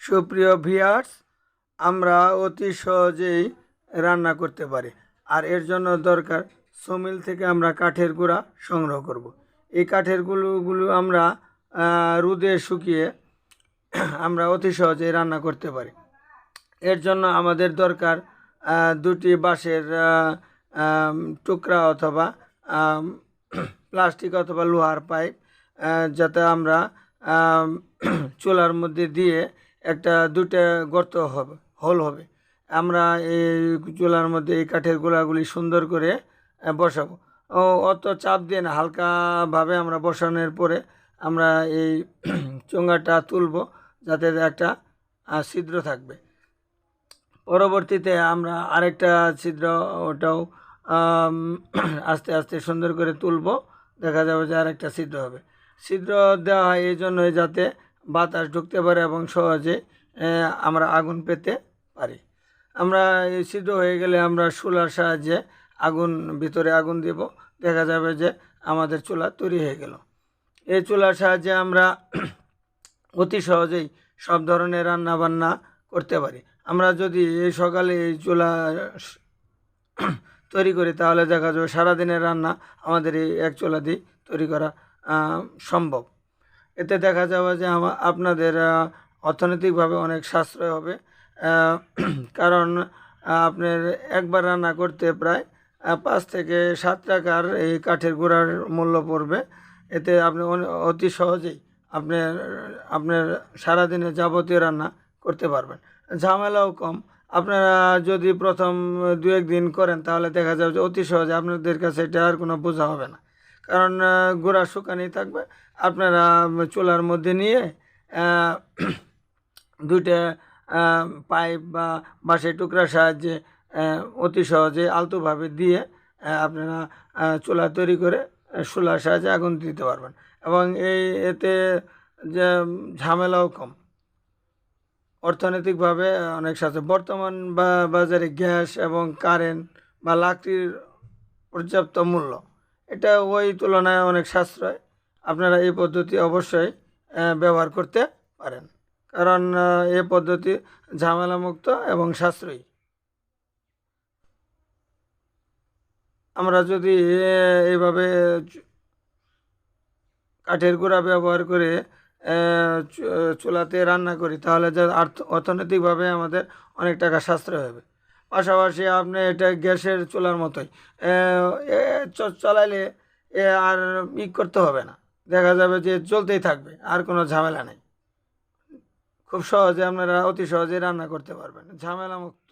সুপ্রিয় ভিউয়ার্স, আমরা অতি সহজেই রান্না করতে পারি। আর এর জন্য দরকার সমিল থেকে আমরা কাঠের গুঁড়া সংগ্রহ করব। এই কাঠের গুঁড়োগুলো আমরা রোদে শুকিয়ে আমরা অতি সহজেই রান্না করতে পারি। এর জন্য আমাদের দরকার দুটি বাঁশের টুকরা অথবা প্লাস্টিক অথবা লোহার পাইপ, যাতে আমরা চুলার মধ্যে দিয়ে দুটা গর্ত হবে, হোল হবে। আমরা এই চুলার মধ্যে এই কাঠের গোলাগুলি সুন্দর করে বসাবো। অত চাপ দিয়ে না, হালকাভাবে আমরা বসানোর পরে আমরা এই চোঙাটা তুলব, যাতে একটা ছিদ্র থাকবে। পরবর্তীতে আমরা আরেকটা ছিদ্র, ওটাও আস্তে আস্তে সুন্দর করে তুলব। দেখা যাবে যে আরেকটা ছিদ্র হবে। ছিদ্র দেওয়া হয় এই জন্যই যাতে বাতাস ঢুকতে পারে এবং সহজে আমরা আগুন পেতে পারি। আমরা এই ছিদ্র হয়ে গেলে আমরা চুলার সাহায্যে ভিতরে আগুন দেব। দেখা যাবে যে আমাদের চুলা তৈরি হয়ে গেল। এই চুলার সাহায্যে আমরা অতি সহজেই সব ধরনের রান্না বান্না করতে পারি। আমরা যদি এই সকালে এই চুলা তৈরি করি, তাহলে দেখা যাবে সারাদিনের রান্না আমাদের এই এক চুলা দিয়ে তৈরি করা সম্ভব। এতে দেখা যাবে যে আপনাদের অর্থনৈতিকভাবে অনেক সাশ্রয় হবে। কারণ আপনার একবার রান্না করতে প্রায় 5 থেকে 7 টাকার এই কাঠের গুঁড়ার মূল্য পড়বে। এতে আপনি অতি সহজেই আপনার সারাদিনে যাবতীয় রান্না করতে পারবেন, ঝামেলাও কম। আপনারা যদি প্রথম 2-1 দিন করেন, তাহলে দেখা যাবে যে অতি সহজে আপনাদের কাছে এটা আর কোনো বোঝা হবে না, কারণ গুঁড়া শুকানোই থাকবে। আপনারা চুলার মধ্যে নিয়ে দুইটা পাইপ বা বাঁশের টুকরার সাহায্যে অতি সহজে আলতোভাবে দিয়ে আপনারা চুলা তৈরি করে চুলার সাহায্যে আগুন দিতে পারবেন। এবং এতে যে ঝামেলাও কম, অর্থনৈতিকভাবে অনেক সাশ্রয়। বর্তমান বাজারে গ্যাস এবং কারেন্ট বা লাকড়ির পর্যাপ্ত মূল্য, এটা ওই তুলনায় অনেক সাশ্রয়। আপনারা এই পদ্ধতি অবশ্যই ব্যবহার করতে পারেন, কারণ এই পদ্ধতি ঝামেলামুক্ত এবং সাশ্রয়ী। আমরা যদি এইভাবে কাঠের গুঁড়া ব্যবহার করে চুলাতে রান্না করি, তাহলে যা অর্থনৈতিকভাবে আমাদের অনেক টাকা সাশ্রয় হবে। পাশাপাশি আপনি এটা গ্যাসের চুলার মতোই চালাইলে আর করতে হবে না, দেখা যাবে যে চলতেই থাকবে, আর কোনো ঝামেলা নেই। খুব সহজে আপনারা অতি সহজে রান্না করতে পারবেন, ঝামেলা মুক্ত।